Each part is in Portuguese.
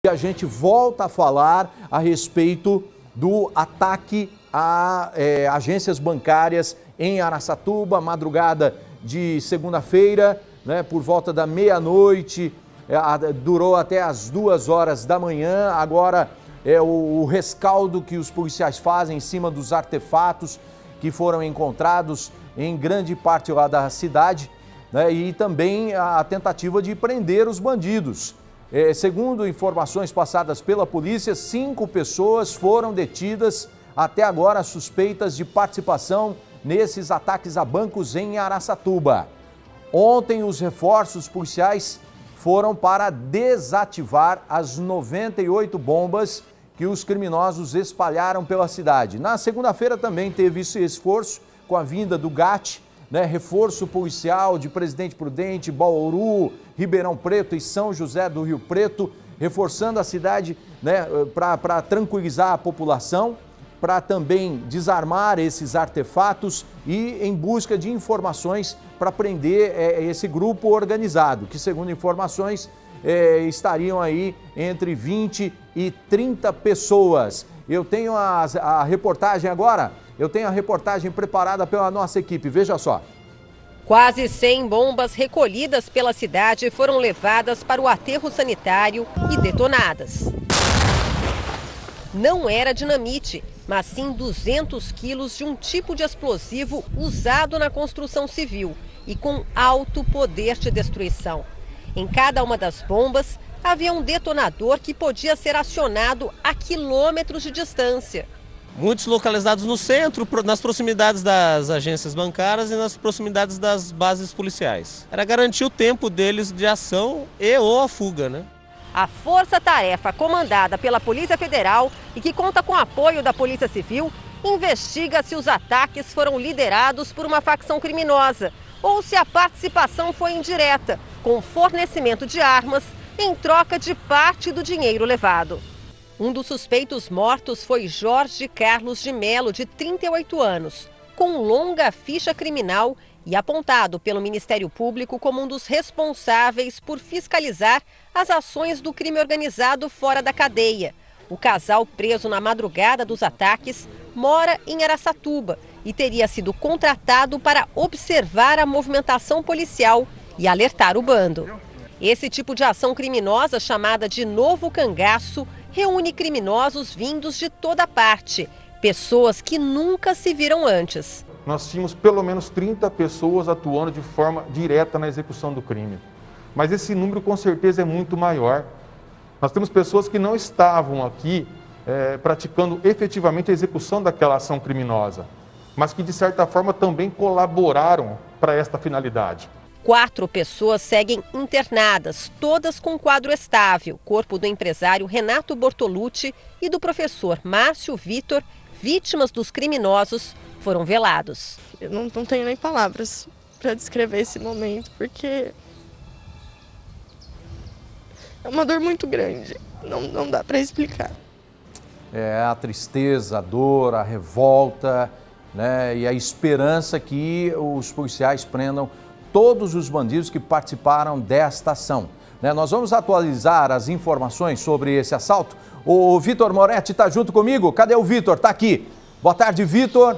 A gente volta a falar a respeito do ataque a agências bancárias em Araçatuba, madrugada de segunda-feira, né, por volta da meia-noite, durou até as 2 horas da manhã. Agora é o rescaldo que os policiais fazem em cima dos artefatos que foram encontrados em grande parte lá da cidade, né, e também a tentativa de prender os bandidos. Segundo informações passadas pela polícia, 5 pessoas foram detidas até agora suspeitas de participação nesses ataques a bancos em Araçatuba. Ontem, os reforços policiais foram para desativar as 98 bombas que os criminosos espalharam pela cidade. Na segunda-feira também teve esse esforço com a vinda do GAT, né, reforço policial de Presidente Prudente, Bauru, Ribeirão Preto e São José do Rio Preto, reforçando a cidade, né, para tranquilizar a população, para também desarmar esses artefatos e em busca de informações para prender esse grupo organizado, que segundo informações estariam aí entre 20 e 30 pessoas. Eu tenho a reportagem agora. Eu tenho a reportagem preparada pela nossa equipe, veja só. Quase 100 bombas recolhidas pela cidade foram levadas para o aterro sanitário e detonadas. Não era dinamite, mas sim 200 quilos de um tipo de explosivo usado na construção civil e com alto poder de destruição. Em cada uma das bombas havia um detonador que podia ser acionado a quilômetros de distância. Muitos localizados no centro, nas proximidades das agências bancárias e nas proximidades das bases policiais. Era garantir o tempo deles de ação ou a fuga, né? A força-tarefa comandada pela Polícia Federal e que conta com apoio da Polícia Civil investiga se os ataques foram liderados por uma facção criminosa ou se a participação foi indireta, com fornecimento de armas em troca de parte do dinheiro levado. Um dos suspeitos mortos foi Jorge Carlos de Melo, de 38 anos, com longa ficha criminal e apontado pelo Ministério Público como um dos responsáveis por fiscalizar as ações do crime organizado fora da cadeia. O casal, preso na madrugada dos ataques, mora em Araçatuba e teria sido contratado para observar a movimentação policial e alertar o bando. Esse tipo de ação criminosa, chamada de novo cangaço, reúne criminosos vindos de toda parte, pessoas que nunca se viram antes. Nós tínhamos pelo menos 30 pessoas atuando de forma direta na execução do crime. Mas esse número com certeza é muito maior. Nós temos pessoas que não estavam aqui praticando efetivamente a execução daquela ação criminosa, mas que de certa forma também colaboraram para esta finalidade. 4 pessoas seguem internadas, todas com quadro estável. Corpo do empresário Renato Bortolucci e do professor Márcio Vitor, vítimas dos criminosos, foram velados. Eu não tenho nem palavras para descrever esse momento, porque é uma dor muito grande, não dá para explicar. É a tristeza, a dor, a revolta, né, e a esperança que os policiais prendam todos os bandidos que participaram desta ação. Nós vamos atualizar as informações sobre esse assalto. O Vitor Moretti está junto comigo. Cadê o Vitor? Está aqui. Boa tarde, Vitor.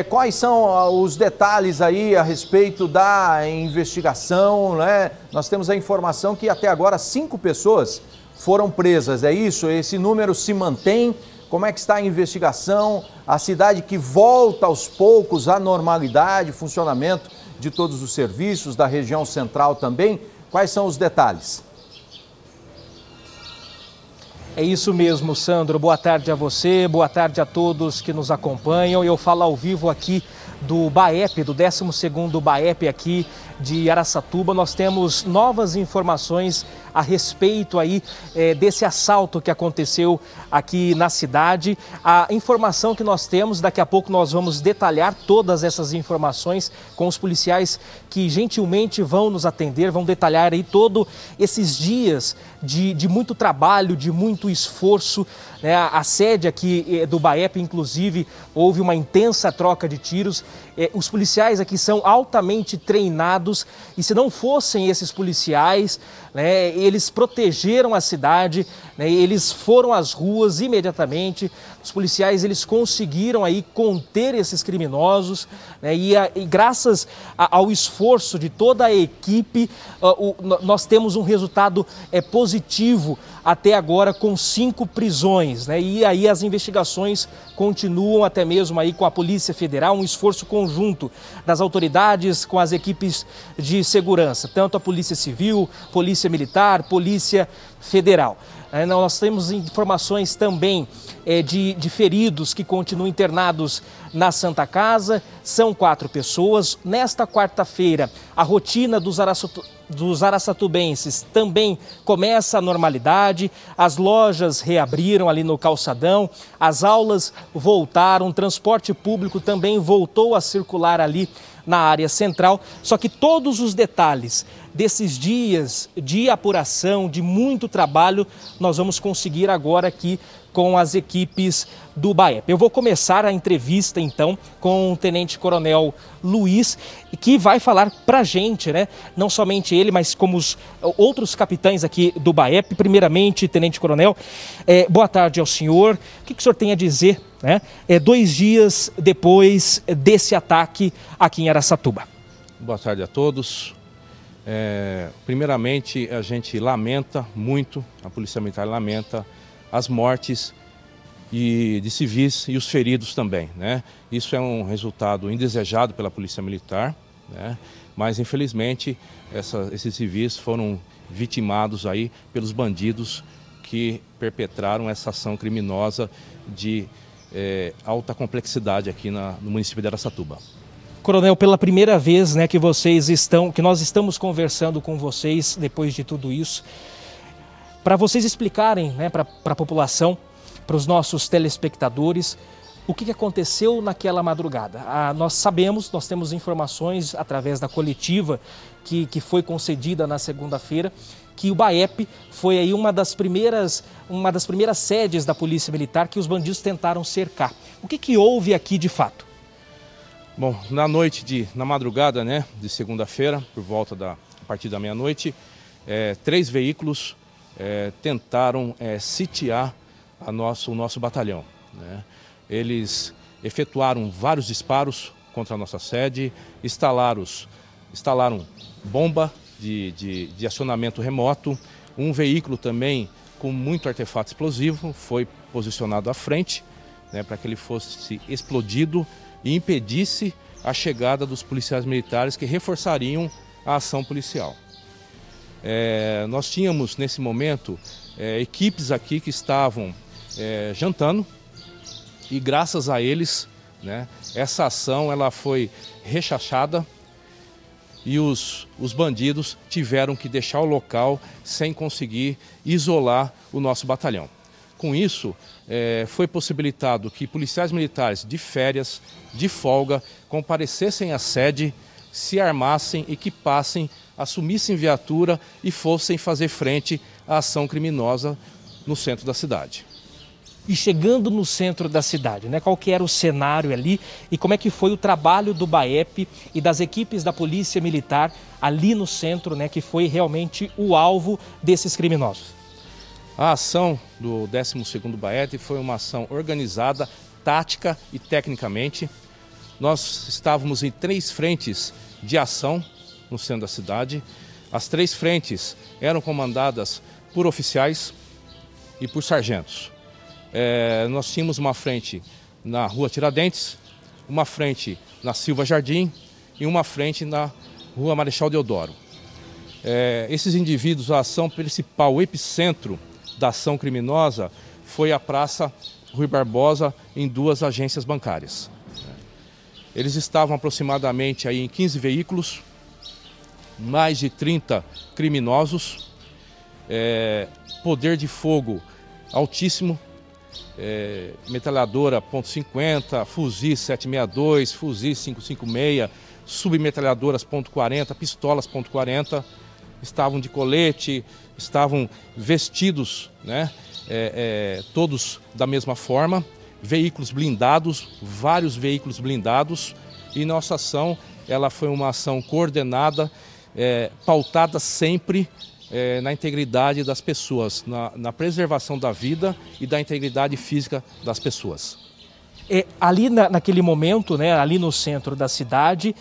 Quais são os detalhes aí a respeito da investigação, né? Nós temos a informação que até agora 5 pessoas foram presas, é isso? Esse número se mantém? Como é que está a investigação? A cidade que volta aos poucos à normalidade, funcionamento de todos os serviços, da região central também. Quais são os detalhes? É isso mesmo, Sandro. Boa tarde a você, boa tarde a todos que nos acompanham. Eu falo ao vivo aqui do BAEP, do 12º BAEP aqui de Araçatuba. Nós temos novas informações a respeito aí desse assalto que aconteceu aqui na cidade. A informação que nós temos, daqui a pouco nós vamos detalhar todas essas informações com os policiais que gentilmente vão nos atender, vão detalhar aí todos esses dias de muito trabalho, de muito esforço, né? A sede aqui do BAEP, inclusive, houve uma intensa troca de tiros. Os policiais aqui são altamente treinados e se não fossem esses policiais, né, eles protegeram a cidade, né, eles foram às ruas imediatamente. Os policiais eles conseguiram aí conter esses criminosos, né, e graças ao esforço de toda a equipe, nós temos um resultado positivo até agora com 5 prisões, né? E aí as investigações continuam até mesmo aí com a Polícia Federal, um esforço conjunto das autoridades com as equipes de segurança, tanto a Polícia Civil, Polícia Militar, Polícia Federal. Nós temos informações também de feridos que continuam internados na Santa Casa, são 4 pessoas. Nesta quarta-feira, a rotina dos araçatubenses também começa a normalidade, as lojas reabriram ali no calçadão, as aulas voltaram, o transporte público também voltou a circular ali na área central, só que todos os detalhes desses dias de apuração, de muito trabalho, nós vamos conseguir agora aqui com as equipes do BAEP. Eu vou começar a entrevista, então, com o Tenente Coronel Luiz, que vai falar pra gente, né? Não somente ele, mas como os outros capitães aqui do BAEP. Primeiramente, Tenente Coronel, boa tarde ao senhor. O que o senhor tem a dizer, né? 2 dias depois desse ataque aqui em Araçatuba. Boa tarde a todos. Primeiramente, a gente lamenta muito, a Polícia Militar lamenta as mortes de civis e os feridos também, né? Isso é um resultado indesejado pela Polícia Militar, né? Mas infelizmente esses civis foram vitimados aí pelos bandidos que perpetraram essa ação criminosa de alta complexidade aqui no município de Araçatuba. Coronel, pela primeira vez, né, que nós estamos conversando com vocês depois de tudo isso, para vocês explicarem, né, para a população, para os nossos telespectadores, o que aconteceu naquela madrugada. Nós sabemos, nós temos informações através da coletiva que foi concedida na segunda-feira, que o BAEP foi aí uma das primeiras sedes da Polícia Militar que os bandidos tentaram cercar. O que houve aqui de fato? Bom, na madrugada, né, de segunda-feira, a partir da meia-noite, 3 veículos tentaram sitiar o nosso batalhão, né? Eles efetuaram vários disparos contra a nossa sede, instalaram bomba de acionamento remoto, um veículo também com muito artefato explosivo foi posicionado à frente, né, para que ele fosse explodido e impedisse a chegada dos policiais militares que reforçariam a ação policial. Nós tínhamos nesse momento equipes aqui que estavam jantando e graças a eles, né, essa ação ela foi rechachada e os bandidos tiveram que deixar o local sem conseguir isolar o nosso batalhão. Com isso, foi possibilitado que policiais militares de férias, de folga, comparecessem à sede, se armassem, equipassem, assumissem viatura e fossem fazer frente à ação criminosa no centro da cidade. E chegando no centro da cidade, né, qual que era o cenário ali e como é que foi o trabalho do BAEP e das equipes da Polícia Militar ali no centro, né, que foi realmente o alvo desses criminosos? A ação do 12º BAEP foi uma ação organizada, tática e tecnicamente. Nós estávamos em 3 frentes de ação no centro da cidade. As 3 frentes eram comandadas por oficiais e por sargentos. Nós tínhamos uma frente na Rua Tiradentes, uma frente na Silva Jardim e uma frente na Rua Marechal Deodoro. Esses indivíduos, a ação principal, o epicentro da ação criminosa foi a Praça Rui Barbosa em 2 agências bancárias. Eles estavam aproximadamente aí em 15 veículos, mais de 30 criminosos, poder de fogo altíssimo, metralhadora .50, fuzis 762, fuzis 556, submetralhadoras .40, pistolas .40, estavam de colete, estavam vestidos, né, todos da mesma forma, veículos blindados, vários veículos blindados, e nossa ação ela foi uma ação coordenada, pautada sempre na integridade das pessoas, na preservação da vida e da integridade física das pessoas. Ali naquele momento, né, ali no centro da cidade,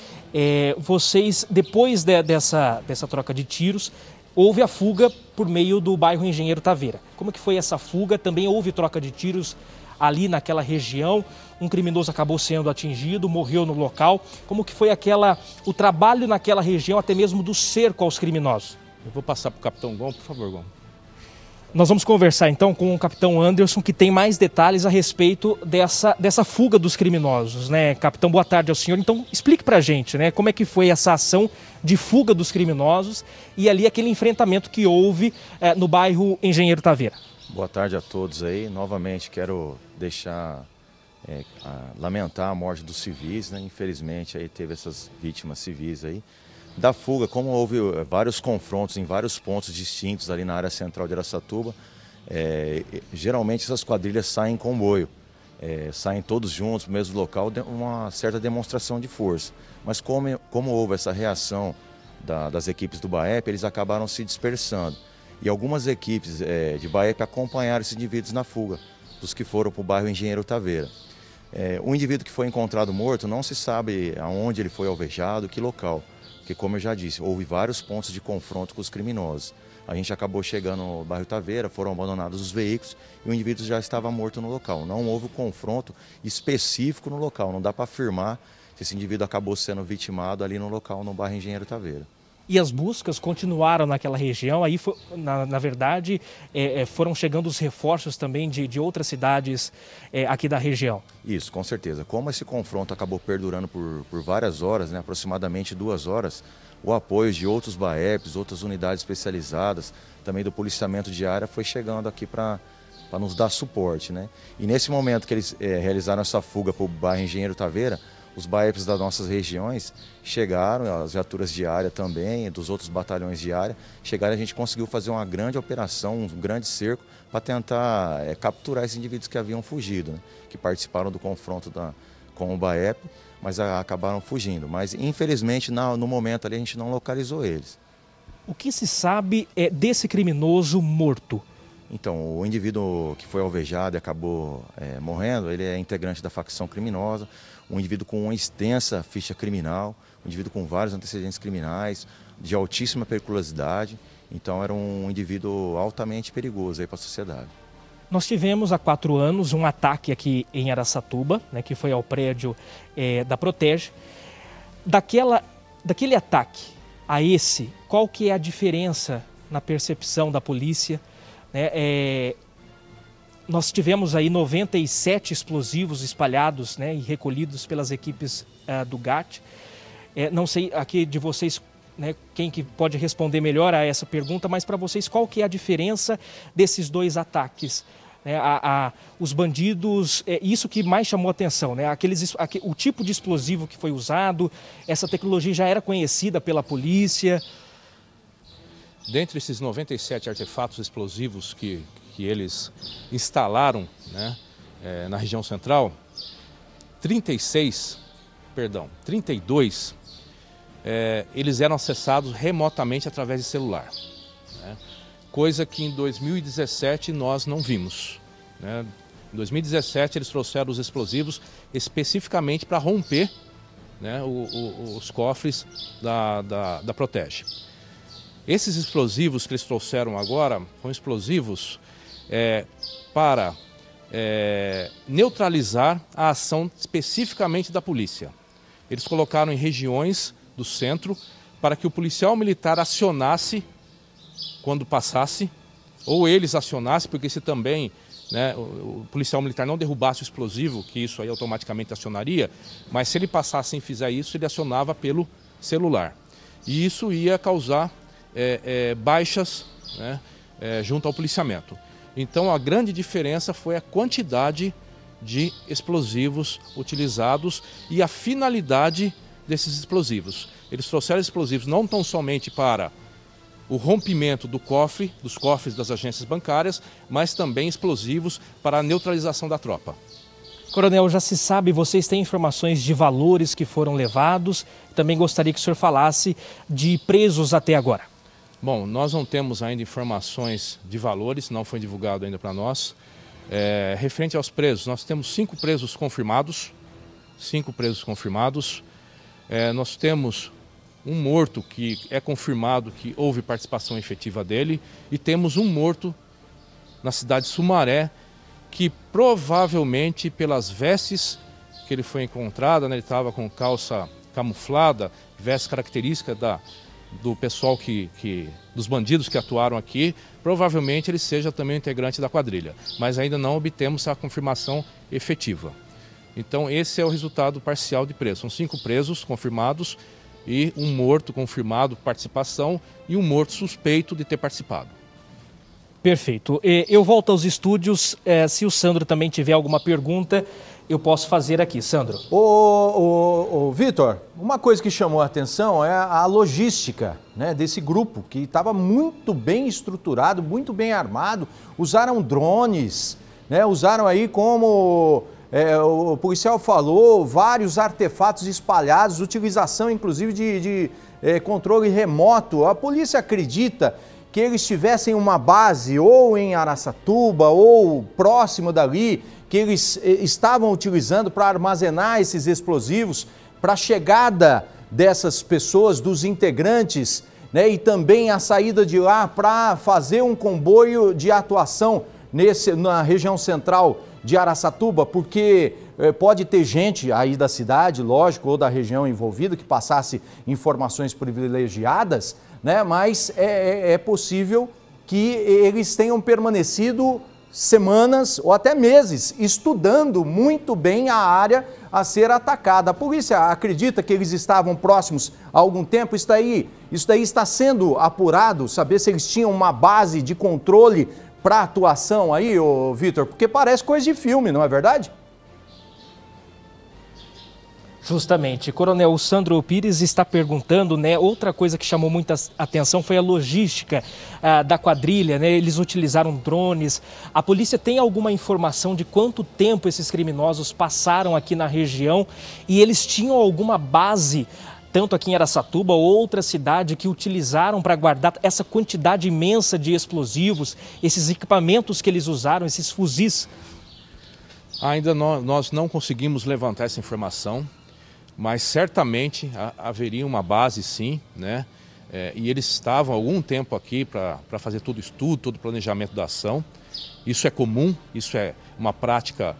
vocês, depois dessa troca de tiros, houve a fuga por meio do bairro Engenheiro Taveira. Como que foi essa fuga? Também houve troca de tiros ali naquela região, um criminoso acabou sendo atingido, morreu no local. Como que foi o trabalho naquela região, até mesmo do cerco aos criminosos? Eu vou passar para o capitão Gon, por favor, Gon. Nós vamos conversar então com o capitão Anderson, que tem mais detalhes a respeito dessa fuga dos criminosos, né? Capitão, boa tarde ao senhor. Então, explique pra gente, né, como é que foi essa ação de fuga dos criminosos e ali aquele enfrentamento que houve no bairro Engenheiro Taveira. Boa tarde a todos aí. Novamente quero lamentar a morte dos civis, né? Infelizmente aí teve essas vítimas civis aí. Da fuga, como houve vários confrontos em vários pontos distintos ali na área central de Araçatuba, geralmente essas quadrilhas saem em comboio, saem todos juntos no mesmo local, uma certa demonstração de força. Mas como houve essa reação das equipes do BAEP, eles acabaram se dispersando. E algumas equipes de BAEP acompanharam esses indivíduos na fuga, dos que foram para o bairro Engenheiro Taveira. O indivíduo que foi encontrado morto, não se sabe aonde ele foi alvejado, que local. Porque, como eu já disse, houve vários pontos de confronto com os criminosos. A gente acabou chegando no bairro Taveira, foram abandonados os veículos e o indivíduo já estava morto no local. Não houve confronto específico no local, não dá para afirmar que esse indivíduo acabou sendo vitimado ali no local, no bairro Engenheiro Taveira. E as buscas continuaram naquela região, aí na verdade foram chegando os reforços também de outras cidades aqui da região. Isso, com certeza. Como esse confronto acabou perdurando por várias horas, né, aproximadamente 2 horas, o apoio de outros BAEPs, outras unidades especializadas, também do policiamento de área, foi chegando aqui para nos dar suporte, né? E nesse momento que eles realizaram essa fuga para o bairro Engenheiro Taveira, os BAEPs das nossas regiões chegaram, as viaturas de área também, dos outros batalhões de área, chegaram e a gente conseguiu fazer uma grande operação, um grande cerco, para tentar capturar esses indivíduos que haviam fugido, né? Que participaram do confronto com o BAEP, mas acabaram fugindo. Mas, infelizmente, no momento ali a gente não localizou eles. O que se sabe desse criminoso morto? Então, o indivíduo que foi alvejado e acabou morrendo, ele é integrante da facção criminosa, um indivíduo com uma extensa ficha criminal, um indivíduo com vários antecedentes criminais, de altíssima periculosidade. Então, era um indivíduo altamente perigoso para a sociedade. Nós tivemos há 4 anos um ataque aqui em Araçatuba, né, que foi ao prédio da Protege. Daquele ataque a esse, qual que é a diferença na percepção da polícia? Nós tivemos aí 97 explosivos espalhados, né, e recolhidos pelas equipes do GAT. Não sei aqui de vocês, né, quem que pode responder melhor a essa pergunta, mas para vocês qual que é a diferença desses 2 ataques? Os bandidos, isso que mais chamou a atenção, né? O tipo de explosivo que foi usado, essa tecnologia já era conhecida pela polícia. Dentre esses 97 artefatos explosivos que eles instalaram, né, na região central, 32, eles eram acessados remotamente através de celular, né? Coisa que em 2017 nós não vimos, né? Em 2017 eles trouxeram os explosivos especificamente para romper, né, os cofres da Protege. Esses explosivos que eles trouxeram agora foram explosivos para neutralizar a ação especificamente da polícia. Eles colocaram em regiões do centro para que o policial militar acionasse quando passasse, ou eles acionassem, porque se também, né, o policial militar não derrubasse o explosivo, que isso aí automaticamente acionaria, mas se ele passasse sem fizer isso, ele acionava pelo celular. E isso ia causar baixas, né, junto ao policiamento. Então a grande diferença foi a quantidade de explosivos utilizados e a finalidade desses explosivos. Eles trouxeram explosivos não tão somente para o rompimento dos cofres das agências bancárias, mas também explosivos para a neutralização da tropa. Coronel, já se sabe, vocês têm informações de valores que foram levados? Também gostaria que o senhor falasse de presos até agora. Bom, nós não temos ainda informações de valores, não foi divulgado ainda para nós. Referente aos presos, nós temos 5 presos confirmados. 5 presos confirmados. Nós temos um morto que é confirmado que houve participação efetiva dele. E temos um morto na cidade de Sumaré, que provavelmente pelas vestes que ele foi encontrado, né, ele estava com calça camuflada, veste característica do pessoal dos bandidos que atuaram aqui, provavelmente ele seja também um integrante da quadrilha, mas ainda não obtemos a confirmação efetiva. Então esse é o resultado parcial de preso. São 5 presos confirmados e um morto confirmado participação e um morto suspeito de ter participado. Perfeito. Eu volto aos estúdios. Se o Sandro também tiver alguma pergunta, eu posso fazer aqui. Sandro. Vitor, uma coisa que chamou a atenção é a logística, né, desse grupo, que estava muito bem estruturado, muito bem armado. Usaram drones, né, usaram aí, como o policial falou, vários artefatos espalhados, utilização inclusive de controle remoto. A polícia acredita que eles tivessem uma base ou em Araçatuba ou próximo dali, que eles estavam utilizando para armazenar esses explosivos, para a chegada dessas pessoas, dos integrantes, né, e também a saída de lá para fazer um comboio de atuação na região central de Araçatuba, porque pode ter gente aí da cidade, lógico, ou da região envolvida que passasse informações privilegiadas, né? Mas é possível que eles tenham permanecido semanas ou até meses estudando muito bem a área a ser atacada. A polícia acredita que eles estavam próximos há algum tempo. Isso daí está sendo apurado, saber se eles tinham uma base de controle para atuação aí, Vitor, porque parece coisa de filme, não é verdade? Justamente. Coronel, o Sandro Pires está perguntando, né? Outra coisa que chamou muita atenção foi a logística da quadrilha, né? Eles utilizaram drones. A polícia tem alguma informação de quanto tempo esses criminosos passaram aqui na região e eles tinham alguma base, tanto aqui em Araçatuba ou outra cidade, que utilizaram para guardar essa quantidade imensa de explosivos, esses equipamentos que eles usaram, esses fuzis? Ainda nós não conseguimos levantar essa informação, mas certamente haveria uma base, sim, né? E eles estavam há algum tempo aqui para fazer todo o estudo, todo o planejamento da ação. Isso é comum, isso é uma prática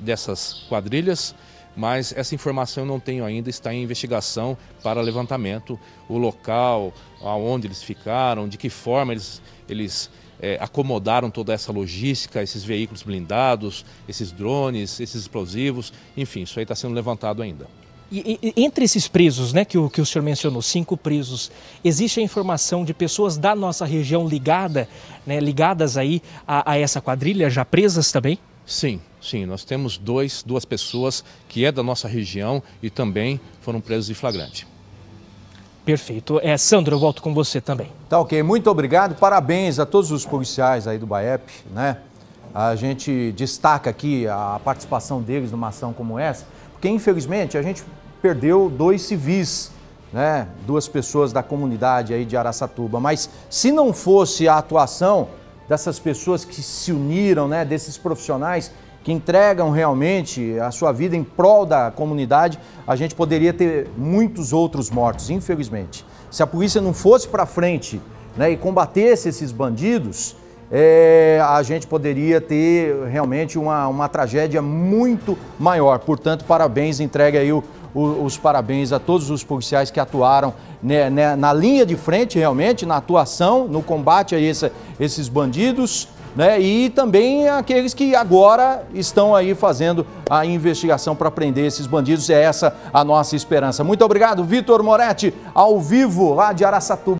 dessas quadrilhas, mas essa informação eu não tenho ainda, está em investigação para levantamento, o local, aonde eles ficaram, de que forma eles acomodaram toda essa logística, esses veículos blindados, esses drones, esses explosivos, enfim, isso aí está sendo levantado ainda. E entre esses presos, né, que o senhor mencionou, 5 presos, existe a informação de pessoas da nossa região ligadas aí a essa quadrilha, já presas também? Sim, nós temos duas pessoas que é da nossa região e também foram presos em flagrante. Perfeito. Sandro, eu volto com você também. Tá ok, muito obrigado, parabéns a todos os policiais aí do BAEP, né? A gente destaca aqui a participação deles numa ação como essa, porque infelizmente a gente perdeu 2 civis, né? 2 pessoas da comunidade aí de Araçatuba, mas se não fosse a atuação dessas pessoas que se uniram, né? Desses profissionais que entregam realmente a sua vida em prol da comunidade, a gente poderia ter muitos outros mortos, infelizmente. Se a polícia não fosse para frente, né, e combatesse esses bandidos, a gente poderia ter realmente uma tragédia muito maior. Portanto, parabéns, entregue aí os parabéns a todos os policiais que atuaram na linha de frente, realmente, na atuação, no combate a esses bandidos, né? E também aqueles que agora estão aí fazendo a investigação para prender esses bandidos. É essa a nossa esperança. Muito obrigado, Vitor Moretti, ao vivo lá de Araçatuba.